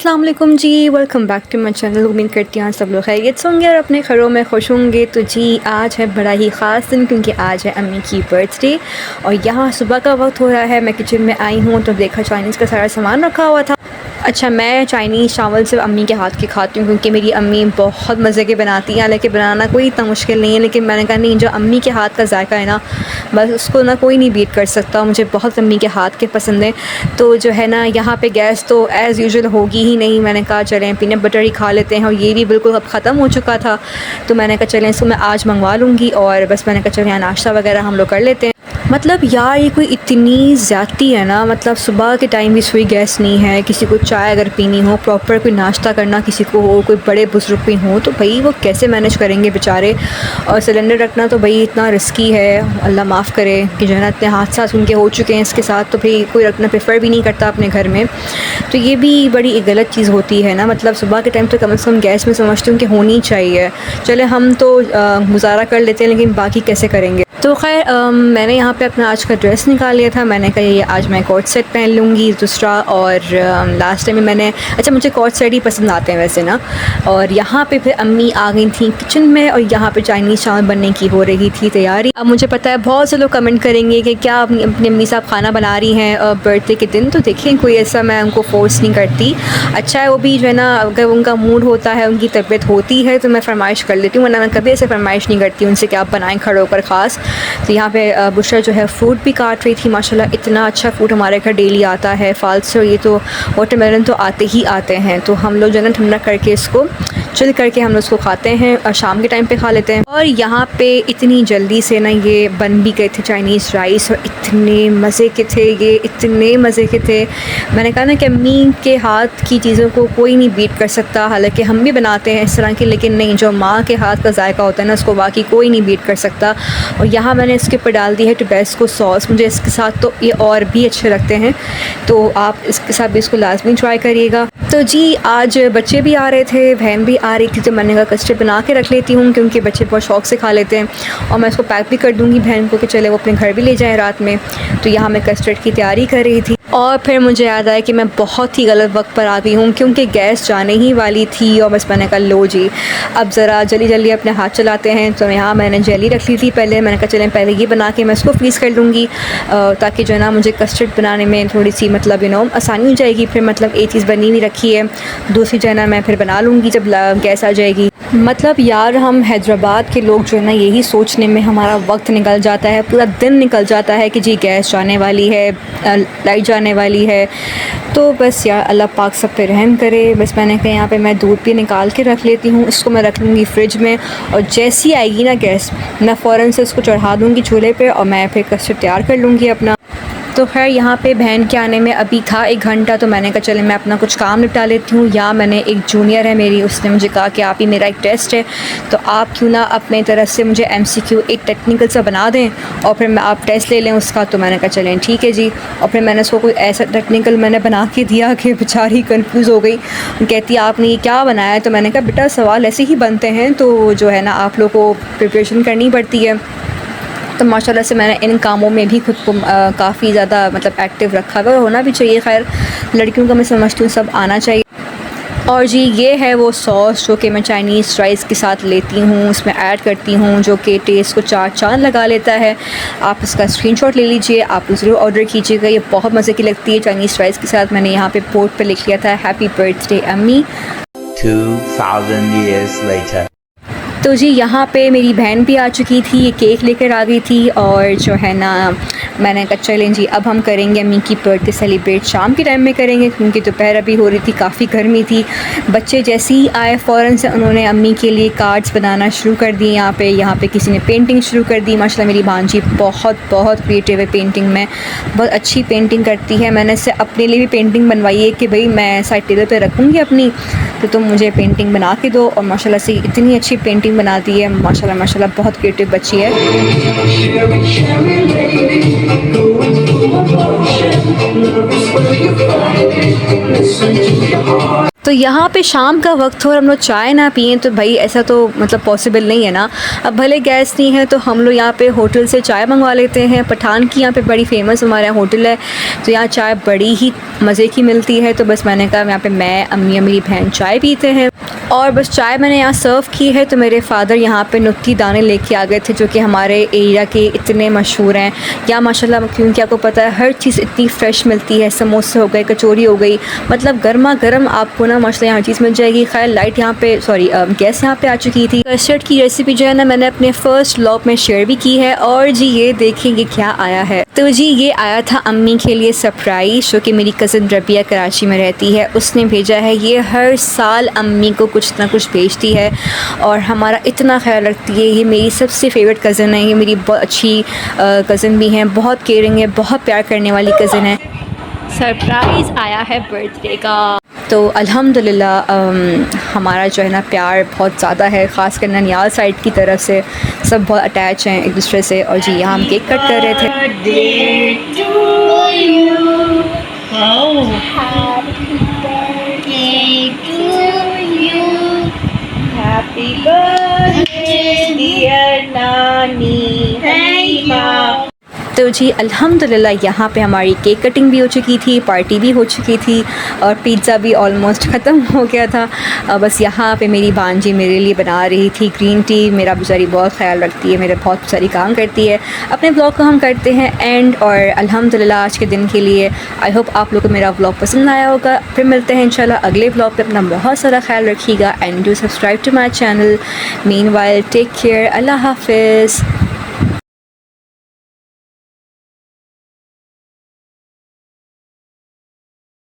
अस्सलाम वालेकुम जी, welcome back to my channel. उम्मीद करती हूँ सब लोग खैरियत से होंगे और अपने घरों में खुश होंगे। तो जी आज है बड़ा ही ख़ास दिन क्योंकि आज है अम्मी की बर्थडे और यहाँ सुबह का वक्त हो रहा है। मैं किचन में आई हूँ तो देखा चाइनीज़ का सारा सामान रखा हुआ था। अच्छा, मैं चाइनीज़ चावल सिर्फ अम्मी के हाथ के खाती हूँ क्योंकि मेरी अम्मी बहुत मज़े के बनाती हैं। हालांकि बनाना कोई इतना मुश्किल नहीं है, लेकिन मैंने कहा नहीं, जो अम्मी के हाथ का जायका है ना, बस उसको ना कोई नहीं बीट कर सकता। मुझे बहुत अम्मी के हाथ के पसंद है। तो जो है ना, यहाँ पे गैस तो एज़ यूजुअल होगी ही नहीं। मैंने कहा चलें पीनट बटर ही खा लेते हैं और ये भी बिल्कुल अब ख़त्म हो चुका था। तो मैंने कहा चलें इसको मैं आज मंगवा लूँगी और बस मैंने कहा चलें यहाँ नाश्ता वगैरह हम लोग कर लेते हैं। मतलब यार ये कोई इतनी ज़्यादती है ना। मतलब सुबह के टाइम भी कोई गैस नहीं है, किसी को चाय अगर पीनी हो, प्रॉपर कोई नाश्ता करना किसी को हो, कोई बड़े बुजुर्ग भी हो, तो भाई वो कैसे मैनेज करेंगे बेचारे। और सिलेंडर रखना तो भाई इतना रिस्की है, अल्लाह माफ़ करे कि जो है ना इतने हादसा उनके हो चुके हैं इसके साथ, तो भाई कोई रखना प्रेफर भी नहीं करता अपने घर में। तो ये भी बड़ी एक गलत चीज़ होती है ना। मतलब सुबह के टाइम तो कम से कम गैस में समझती हूँ कि होनी चाहिए। चले हम तो गुजारा कर लेते हैं, लेकिन बाकी कैसे करेंगे। तो खैर मैंने यहाँ पे अपना आज का ड्रेस निकाल लिया था। मैंने कहा ये आज मैं कोट सेट पहन लूँगी दूसरा। और लास्ट टाइम में मैंने, अच्छा मुझे कोट सेट ही पसंद आते हैं वैसे ना। और यहाँ पे फिर अम्मी आ गई थी किचन में और यहाँ पे चाइनीज़ चावल बनने की हो रही थी तैयारी। अब मुझे पता है बहुत से लोग कमेंट करेंगे कि क्या अपनी अम्मी साहब खाना बना रही हैं बर्थडे के दिन। तो देखिए कोई ऐसा मैं उनको फ़ोर्स नहीं करती। अच्छा है वो भी जो है ना, अगर उनका मूड होता है, उनकी तबीयत होती है तो मैं फरमाइश कर लेती हूँ, वरना मैं कभी ऐसे फरमाइश नहीं करती उनसे कि आप बनाएं खड़े होकर ख़ास। तो यहाँ पे बुशरा जो है फ्रूट भी काट रही थी। माशाल्लाह इतना अच्छा फ्रूट हमारे घर डेली आता है फल से। और ये तो वाटरमेलन तो आते ही आते हैं, तो हम लोग जो है ना ठंडा करके इसको चिल करके हम लोग उसको खाते हैं और शाम के टाइम पे खा लेते हैं। और यहाँ पे इतनी जल्दी से ना ये बन भी गए थे चाइनीज़ राइस और इतने मज़े के थे ये, इतने मज़े के थे। मैंने कहा ना कि अम्मी के हाथ की चीज़ों को कोई नहीं बीट कर सकता। हालांकि हम भी बनाते हैं इस तरह की, लेकिन नहीं, जो माँ के हाथ का जायका होता है ना उसको बाकी कोई नहीं बीट कर सकता। और यहाँ मैंने इसके ऊपर डाल दी है टबैस्को सॉस। मुझे इसके साथ तो ये और भी अच्छे लगते हैं, तो आप इसके साथ भी इसको लाजमी ट्राई करिएगा। तो जी आज बच्चे भी आ रहे थे, बहन भी आ रही थी, तो मैंने कहा कस्टर्ड बना के रख लेती हूँ क्योंकि बच्चे बहुत शौक से खा लेते हैं। और मैं इसको पैक भी कर दूँगी बहन को कि चले वो अपने घर भी ले जाएँ रात में। तो यहाँ मैं कस्टर्ड की तैयारी कर रही थी और फिर मुझे याद आया कि मैं बहुत ही गलत वक्त पर आ गई हूँ क्योंकि गैस जाने ही वाली थी। और बस मैंने कहा लो जी अब ज़रा जल्दी जल्दी अपने हाथ चलाते हैं। तो यहाँ मैंने जेली रख ली थी पहले। मैंने कहा चलें पहले ये बना के मैं इसको फ्रीज़ कर लूँगी ताकि जो है ना मुझे कस्टर्ड बनाने में थोड़ी सी मतलब आसानी हो जाएगी। फिर मतलब एक चीज़ बनी हुई रखी है, दूसरी जो है ना मैं फिर बना लूँगी जब गैस आ जाएगी। मतलब यार हम हैदराबाद के लोग जो है ना यही सोचने में हमारा वक्त निकल जाता है, पूरा दिन निकल जाता है कि जी गैस जाने वाली है, लाइट जाने वाली है। तो बस यार अल्लाह पाक सब पे रहम करे। बस मैंने कहा यहाँ पे मैं दूध भी निकाल के रख लेती हूँ, इसको मैं रख लूँगी फ्रिज में और जैसी आएगी ना गैस मैं फ़ौरन से उसको चढ़ा दूँगी चूल्हे पे और मैं फिर कस्टर्ड तैयार कर लूँगी अपना। तो खैर यहाँ पे बहन के आने में अभी था 1 घंटा, तो मैंने कहा चले मैं अपना कुछ काम निपटा लेती हूँ। या मैंने एक जूनियर है मेरी, उसने मुझे कहा कि आप ही मेरा एक टेस्ट है तो आप क्यों ना अपने तरफ से मुझे MCQ एक टेक्निकल सा बना दें और फिर मैं आप टेस्ट ले लें उसका। तो मैंने कहा चलें ठीक है जी। और फिर मैंने उसको कोई ऐसा टेक्निकल मैंने बना के दिया कि बेचारी कंफ्यूज हो गई, कहती आपने ये क्या बनाया है। तो मैंने कहा बेटा सवाल ऐसे ही बनते हैं, तो जो है ना आप लोग को प्रिपरेशन करनी पड़ती है। तो माशाल्लाह से मैंने इन कामों में भी ख़ुद को काफ़ी ज़्यादा मतलब एक्टिव रखा हुआ, होना भी चाहिए। खैर लड़कियों का मैं समझती हूँ सब आना चाहिए। और जी ये है वो सॉस जो कि मैं चाइनीज़ राइस के साथ लेती हूँ, उसमें ऐड करती हूँ, जो कि टेस्ट को 4 चाँद लगा लेता है। आप इसका स्क्रीनशॉट ले लीजिए, आप ज़रूर ऑर्डर कीजिएगा, ये बहुत मज़े की लगती है चाइनीज़ राइस के साथ। मैंने यहाँ पे बोर्ड पे लिख लिया था हैप्पी बर्थडे अम्मी। 2000 years later. तो जी यहाँ पे मेरी बहन भी आ चुकी थी, ये केक लेकर आ गई थी और जो है ना मैंने कहा चलें जी अब हम करेंगे अम्मी की बर्थडे सेलिब्रेट। शाम के टाइम में करेंगे क्योंकि दोपहर अभी हो रही थी, काफ़ी गर्मी थी। बच्चे जैसे ही आए फ़ौरन से उन्होंने अम्मी के लिए कार्ड्स बनाना शुरू कर दिए। यहाँ पे किसी ने पेंटिंग शुरू कर दी। माशाल्लाह मेरी भांजी बहुत क्रिएटिव है पेंटिंग में, बहुत अच्छी पेंटिंग करती है। मैंने इससे अपने लिए भी पेंटिंग बनवाई है कि भाई मैं साइड टेबल पर रखूँगी अपनी, तो तुम मुझे पेंटिंग बना के दो। और माशाल्लाह से इतनी अच्छी पेंटिंग बनाती है, माशाल्लाह बहुत क्रिएटिव बच्ची है। तो यहाँ पे शाम का वक्त हो और हम लोग चाय ना पिएं तो भाई ऐसा तो मतलब पॉसिबल नहीं है ना। अब भले गैस नहीं है तो हम लोग यहाँ पे होटल से चाय मंगवा लेते हैं। पठान की यहाँ पे बड़ी फ़ेमस हमारे यहाँ होटल है, तो यहाँ चाय बड़ी ही मज़े की मिलती है। तो बस मैंने कहा यहाँ पे मैं, अम्मी, मेरी बहन चाय पीते हैं और बस चाय मैंने यहाँ सर्व की है। तो मेरे फ़ादर यहाँ पे नुक्ती दाने लेके आ गए थे जो कि हमारे एरिया के इतने मशहूर हैं यहाँ माशाल्लाह, क्योंकि आपको पता है हर चीज़ इतनी फ़्रेश मिलती है। समोसे हो गए, कचौरी हो गई, मतलब गर्मा गर्म आपको ना माशाल्लाह यहाँ चीज़ मिल जाएगी। खैर लाइट यहाँ पे गैस यहाँ पे आ चुकी थी। कस्टर्ड की रेसिपी जो है ना मैंने अपने फ़र्स्ट व्लॉग में शेयर भी की है। और जी ये देखेंगे क्या आया है। तो जी ये आया था अम्मी के लिए सरप्राइज़, जो कि मेरी कज़न रबिया कराची में रहती है, उसने भेजा है। ये हर साल अम्मी को कुछ ना कुछ भेजती है और हमारा इतना ख्याल रखती है। ये मेरी सबसे फेवरेट कज़न है, ये मेरी बहुत अच्छी कज़न भी हैं, बहुत केयरिंग है, बहुत प्यार करने वाली कज़न है। सरप्राइज़ आया है बर्थडे का। तो अल्हम्दुलिल्लाह हमारा जो है ना प्यार बहुत ज़्यादा है, ख़ास कर ननियाल साइड की तरफ से सब बहुत अटैच हैं एक दूसरे से। और जी यहाँ हम केक कट कर रहे थे। Happy birthday dear नानी हनीफा। तो जी अल्हम्दुलिल्लाह यहाँ पे हमारी केक कटिंग भी हो चुकी थी, पार्टी भी हो चुकी थी और पिज़्ज़ा भी ऑलमोस्ट ख़त्म हो गया था। बस यहाँ पे मेरी भांजी मेरे लिए बना रही थी ग्रीन टी। मेरा बेचारी बहुत ख्याल रखती है, मेरे बहुत सारी काम करती है। अपने ब्लॉग को हम करते हैं एंड और अल्हम्दुलिल्लाह आज के दिन के लिए आई होप आप लोगों को मेरा ब्लॉग पसंद आया होगा। फिर मिलते हैं इंशाल्लाह अगले ब्लॉग पे। अपना बहुत सारा ख्याल रखिएगा and do subscribe to my channel. Meanwhile take care, अल्लाह हाफिज़।